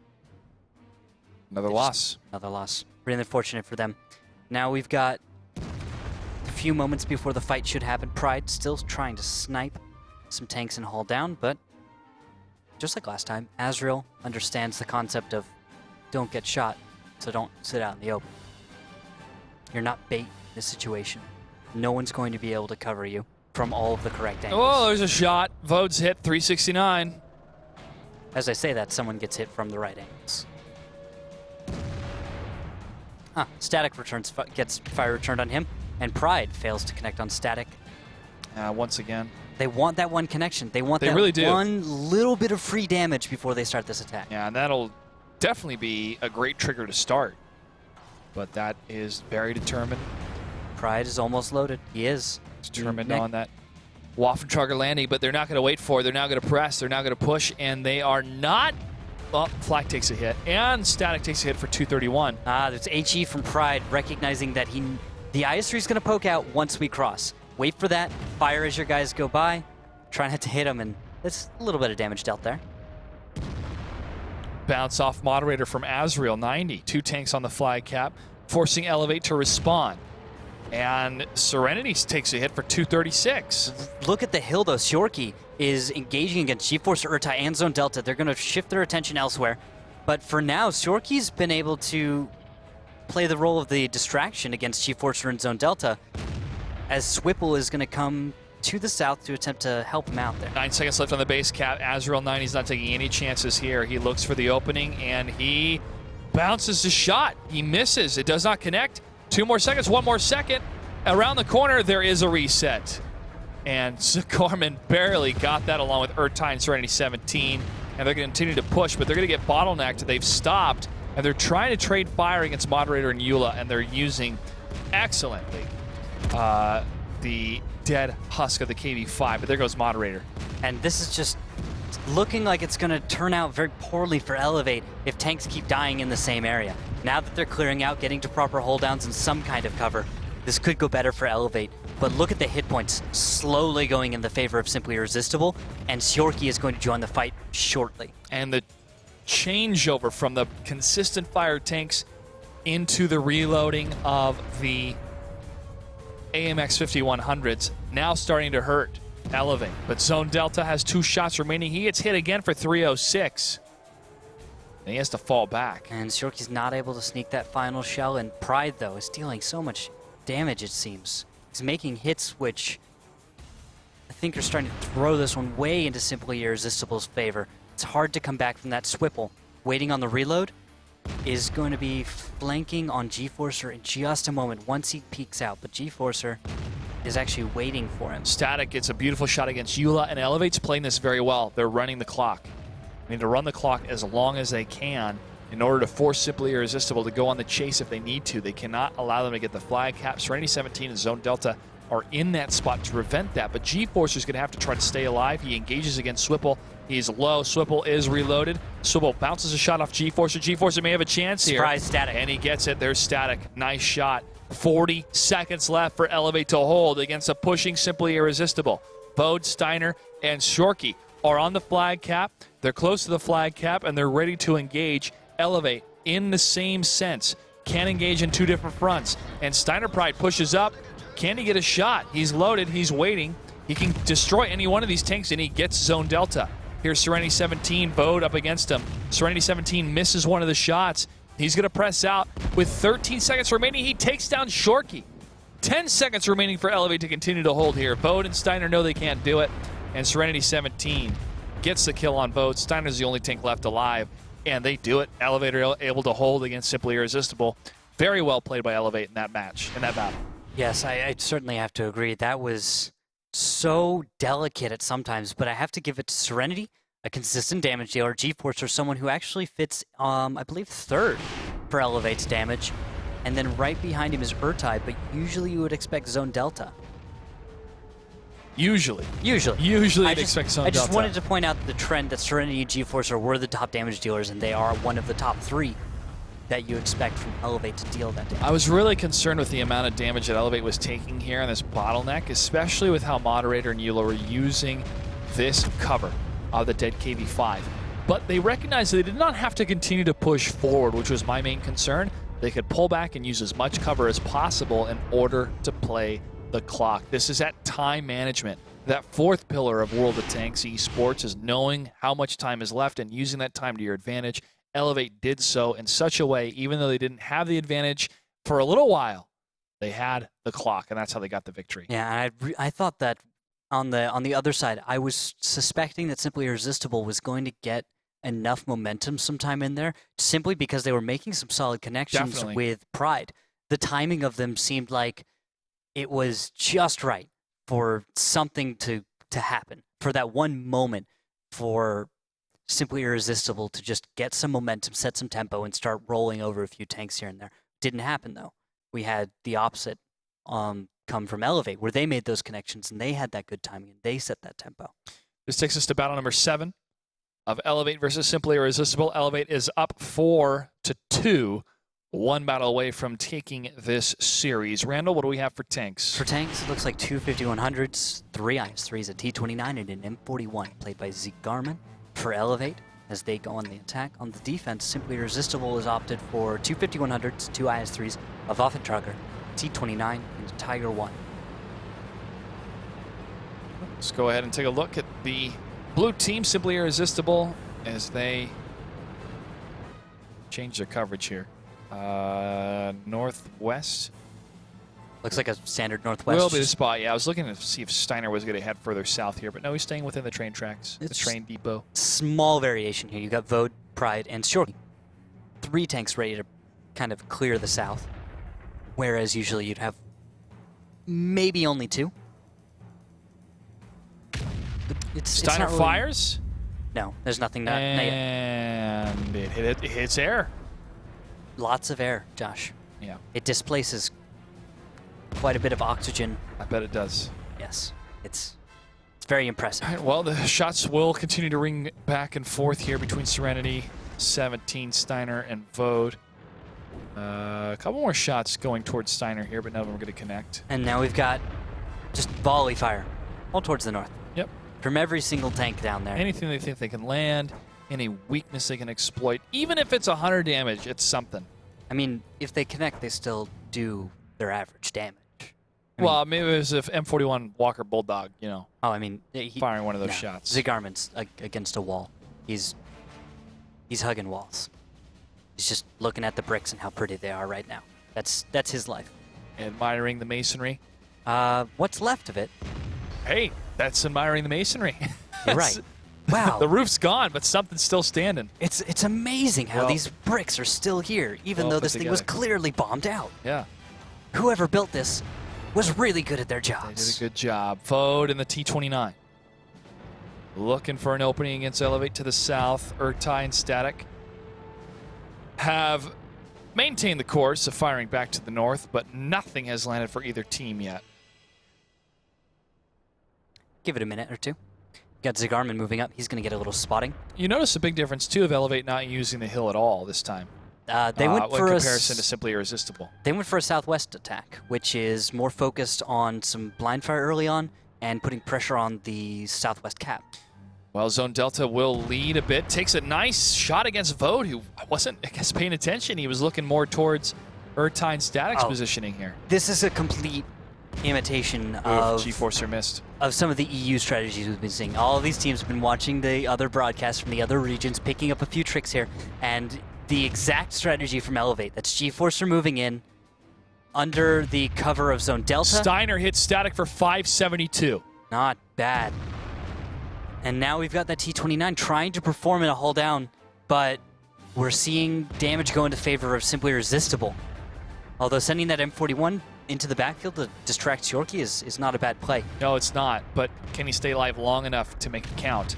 Another loss. Another loss. Really unfortunate for them. Now we've got a few moments before the fight should happen. Pride still trying to snipe some tanks and haul down, but just like last time, Azrael understands the concept of don't get shot, so don't sit out in the open. You're not bait in this situation. No one's going to be able to cover you from all of the correct angles. Oh, there's a shot. Vode's hit 369. As I say that, someone gets hit from the right angles. Static gets fire returned on him, and Pride fails to connect on Static. Once again. They want that one connection. They want that really do. one little bit of free damage before they start this attack. Yeah, and that'll definitely be a great trigger to start. But that is very determined. Pride is almost loaded. He is. Determined on that Waffentrager landing, but they're not going to wait for it. They're now going to press. They're now going to push, and they are not. Well, Flak takes a hit, and Static takes a hit for 231. There's HE from Pride, recognizing that the IS3 is going to poke out once we cross. Wait for that. Fire as your guys go by. Try not to hit him, and that's a little bit of damage dealt there. bounce off moderator from Azrael, 90. 2 tanks on the flag cap, forcing eLevate to respond. And Serenity takes a hit for 236. Look at the hill, though. Syorky is engaging against GeForce, Urtai, and Zone Delta. They're going to shift their attention elsewhere. But for now, Syorky's been able to play the role of the distraction against GeForce and Zone Delta, as Swipple is going to come to the south to attempt to help him out there. 9 seconds left on the base cap. Azrael 9, he's not taking any chances here. He looks for the opening, and he bounces the shot. He misses. It does not connect. 2 more seconds, 1 more second. Around the corner, there is a reset. And Zakarman barely got that along with Urtai and Serenity 17. And they're going to continue to push, but they're going to get bottlenecked. They've stopped, and they're trying to trade fire against Moderator and Eula, and they're using excellently the dead husk of the KV-5, but there goes Moderator. And this is just looking like it's going to turn out very poorly for eLevate if tanks keep dying in the same area. Now that they're clearing out, getting to proper holddowns and some kind of cover, this could go better for eLevate. But look at the hit points slowly going in the favor of Simply Irresistible, and Syorky is going to join the fight shortly. And the changeover from the consistent fire tanks into the reloading of the AMX 5100s now starting to hurt eLevate. But Zone Delta has 2 shots remaining. He gets hit again for 306. And he has to fall back. And Syorky's not able to sneak that final shell, and Pride, though, is dealing so much damage, it seems. He's making hits which I think are starting to throw this one way into Simply Irresistible's favor. It's hard to come back from that Swipple. Waiting on the reload is going to be flanking on GeForcer in just a moment once he peeks out, but GeForcer is actually waiting for him. Static gets a beautiful shot against Eula, and eLevate's playing this very well. They're running the clock. They need to run the clock as long as they can in order to force Simply Irresistible to go on the chase if they need to. They cannot allow them to get the flag cap. Serenity 17 and Zone Delta are in that spot to prevent that, but GeForce is going to have to try to stay alive. He engages against Swipple. He's low. Swipple is reloaded. Swipple bounces a shot off GeForce. GeForce may have a chance here. Surprise Static. And he gets it. There's Static. Nice shot. 40 seconds left for eLevate to hold against a pushing Simply Irresistible. Bode, Steiner, and Syorky are on the flag cap. They're close to the flag cap, and they're ready to engage eLevate in the same sense. Can engage in 2 different fronts. And Steiner Pride pushes up. Can he get a shot? He's loaded. He's waiting. He can destroy any one of these tanks, and he gets Zone Delta. Here's Serenity 17, Bode up against him. Serenity 17 misses one of the shots. He's going to press out. With 13 seconds remaining, he takes down Syorky. 10 seconds remaining for eLevate to continue to hold here. Bode and Steiner know they can't do it. And Serenity 17 gets the kill on Bode. Steiner's the only tank left alive. And they do it. eLevate are able to hold against Simply Irresistible. Very well played by eLevate in that match, in that battle. Yes, I certainly have to agree. That was so delicate at sometimes, but I have to give it to Serenity, a consistent damage dealer. GeForce or someone who actually fits, I believe, 3rd for eLevate's damage. And then right behind him is Urtai, but usually you would expect Zone Delta. Usually I'd expect Zone Delta. I just wanted to point out the trend that Serenity and GeForce were the top damage dealers, and they are one of the top 3 that you expect from eLevate to deal that damage. I was really concerned with the amount of damage that eLevate was taking here on this bottleneck, especially with how Moderator and Eula were using this cover of the dead KV-5. But they recognized that they did not have to continue to push forward, which was my main concern. They could pull back and use as much cover as possible in order to play the clock. This is at time management. That 4th pillar of World of Tanks esports is knowing how much time is left and using that time to your advantage. eLevate did so in such a way, even though they didn't have the advantage for a little while, they had the clock, and that's how they got the victory. Yeah, I thought that on the other side, I was suspecting that Simply Irresistible was going to get enough momentum sometime in there, simply because they were making some solid connections with Pride. The timing of them seemed like it was just right for something to happen, for that one moment for Simply Irresistible to just get some momentum, set some tempo, and start rolling over a few tanks here and there. Didn't happen, though. We had the opposite come from eLevate, where they made those connections, and they had that good timing, and they set that tempo. This takes us to battle number 7 of eLevate versus Simply Irresistible. eLevate is up 4-2, 1 battle away from taking this series. Randall, what do we have for tanks? For tanks, it looks like 2 5100s, 3 IS-3s, a T-29, and an M41, played by Zeke Garman. For eLevate, as they go on the attack. On the defense, Simply Irresistible has opted for 2 5100s, 2 IS-3s, a Waffentrager, T-29, and Tiger 1. Let's go ahead and take a look at the blue team, Simply Irresistible, as they change their coverage here. Northwest. Looks like a standard northwest. Will be the spot. Yeah, I was looking to see if Steiner was going to head further south here, but no, he's staying within the train tracks, the train depot. Small variation here. You got Vode, Pride, and Shorty. 3 tanks ready to kind of clear the south, whereas usually you'd have maybe only 2. Steiner really, fires. No, there's nothing. Not yet. And it hits air. Lots of air, Josh. Yeah. It displaces quite a bit of oxygen. I bet it does. Yes, it's very impressive. All right, well, the shots will continue to ring back and forth here between Serenity, 17, Steiner, and Vode. A couple more shots going towards Steiner here, but none of them are going to connect. And now we've got just volley fire all towards the north. Yep. From every single tank down there. Anything they think they can land, any weakness they can exploit, even if it's 100 damage, it's something. I mean, if they connect, they still do their average damage. Well, maybe it was if M41 Walker Bulldog, you know. Oh, I mean, firing one of those shots. Zigarman's against a wall. He's hugging walls. He's just looking at the bricks and how pretty they are right now. That's his life. Admiring the masonry. What's left of it? Hey, that's admiring the masonry. You're right. Wow. The roof's gone, but something's still standing. It's amazing how these bricks are still here, even though this thing was clearly bombed out. Yeah. Whoever built this was really good at their They jobs. did a good job. Vode in the T-29. Looking for an opening against eLevate to the south. Urtai and Static have maintained the course of firing back to the north, but nothing has landed for either team yet. Give it a minute or two. Got Zigarman moving up. He's going to get a little spotting. You notice a big difference, too, of eLevate not using the hill at all this time. They went for in comparison to Simply Irresistible. They went for a southwest attack, which is more focused on some blind fire early on and putting pressure on the southwest cap. Well, Zone Delta will lead a bit. Takes a nice shot against Vode, who wasn't, I guess, paying attention. He was looking more towards Urtai and Static's positioning here. This is a complete imitation of G-Forcer missed. Of some of the EU strategies we've been seeing. All of these teams have been watching the other broadcasts from the other regions, picking up a few tricks here, and the exact strategy from eLevate. That's G-Forcer moving in under the cover of Zone Delta. Steiner hits Static for 572. Not bad. And now we've got that T-29 trying to perform in a hull down, but we're seeing damage go into favor of Simply Irresistible. Although sending that M41 into the backfield to distract Yorkie is not a bad play. No, it's not, but can he stay alive long enough to make it count?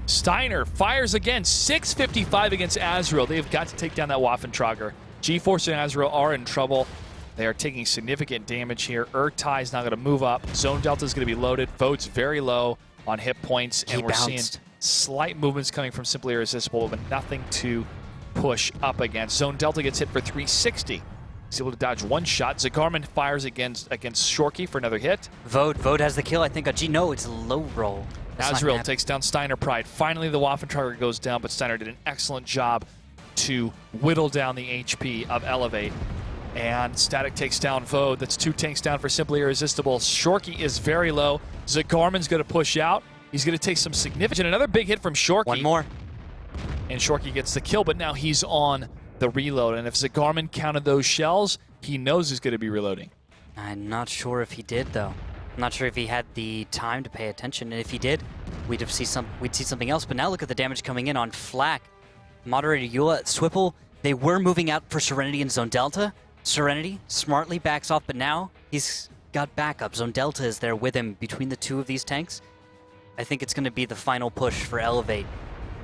Steiner fires again, 655 against Azrael. They've got to take down that Waffentrager. G-Force and Azrael are in trouble. They are taking significant damage here. Urtai is now going to move up. Zone Delta is going to be loaded. Vote's very low on hit points, and we're seeing slight movements coming from Simply Irresistible, but nothing to push up against. Zone Delta gets hit for 360. He's able to dodge one shot. Zigarman fires against Shorky for another hit. Vode has the kill, I think. No, it's a low roll. Azrael takes down Steiner Pride. Finally, the Waffentrager goes down, but Steiner did an excellent job to whittle down the HP of eLevate. And Static takes down Vode. That's 2 tanks down for Simply Irresistible. Shorky is very low. Zigarman's going to push out. He's going to take some significant. Another big hit from Shorky. One more. And Shorky gets the kill, but now he's on the reload. And if Zigarman counted those shells, he knows he's going to be reloading. I'm not sure if he did, though. I'm not sure if he had the time to pay attention. And if he did, we'd see something else. But now look at the damage coming in on Flak. Moderator Eula, Swipple, they were moving out for Serenity and Zone Delta. Serenity smartly backs off, but now he's got backup. Zone Delta is there with him between the two of these tanks. I think it's going to be the final push for eLevate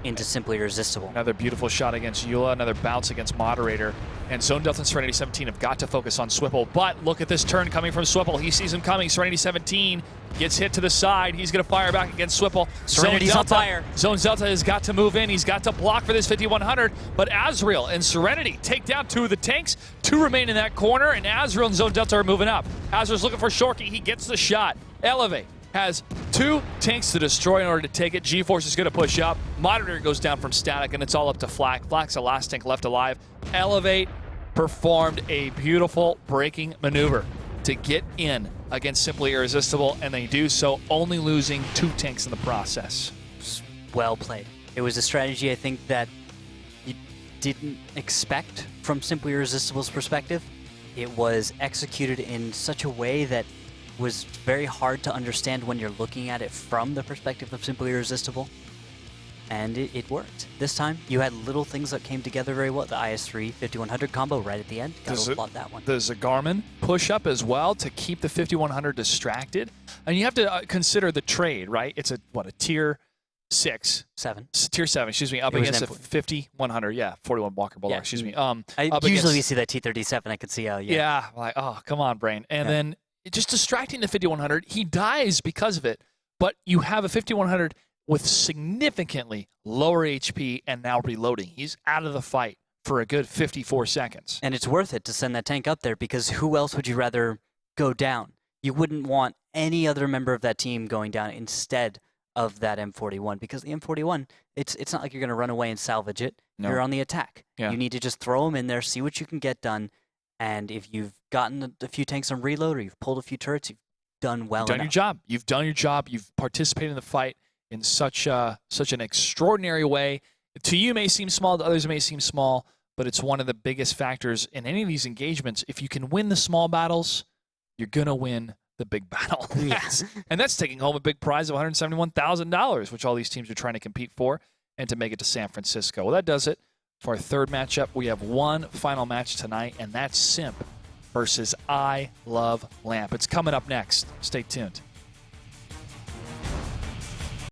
into Simply Irresistible. Another beautiful shot against Eula, another bounce against Moderator. And Zone Delta and Serenity 17 have got to focus on Swipple, but look at this turn coming from Swipple. He sees him coming. Serenity 17 gets hit to the side. He's going to fire back against Swipple. Serenity's on fire. Zone Delta has got to move in. He's got to block for this 5100, but Azrael and Serenity take down 2 of the tanks. 2 remain in that corner, and Azrael and Zone Delta are moving up. Azrael's looking for Shorky. He gets the shot. eLevate has 2 tanks to destroy in order to take it. G-Force is going to push up. Monitor goes down from static, and it's all up to Flak. Flak's the last tank left alive. eLevate performed a beautiful breaking maneuver to get in against Simply Irresistible, and they do so, only losing 2 tanks in the process. Well played. It was a strategy I think that you didn't expect from Simply Irresistible's perspective. It was executed in such a way that was very hard to understand when you're looking at it from the perspective of Simply Irresistible. And it worked. This time, you had little things that came together very well. The IS-3 5100 combo right at the end. Gotta applaud that one. The Zagarman push-up as well to keep the 5100 distracted. And you have to consider the trade, right? It's a tier 6. 7. Tier 7, excuse me, up It was against an a 5100, yeah, 41 Walker Bulldog, Yeah. excuse me. Usually we see that T-37, I could see, Yeah, like, oh, come on, brain. And then just distracting the 5100, he dies because of it, but you have a 5100 with significantly lower HP and now reloading. He's out of the fight for a good 54 seconds. And it's worth it to send that tank up there because who else would you rather go down? You wouldn't want any other member of that team going down instead of that M41 because the M41, it's not like you're going to run away and salvage it. No. You're on the attack. Yeah. You need to just throw them in there, see what you can get done, and if you've gotten a few tanks on reload or you've pulled a few turrets, you've done well You've done your job. You've done your job. You've participated in the fight in such an extraordinary way. To you, it may seem small. To others, it may seem small, but it's one of the biggest factors in any of these engagements. If you can win the small battles, you're going to win the big battle. Yes. And that's taking home a big prize of $171,000, which all these teams are trying to compete for, and to make it to San Francisco. Well, that does it for our third matchup. We have one final match tonight, and that's Simp versus I Love Lamp. It's coming up next. Stay tuned.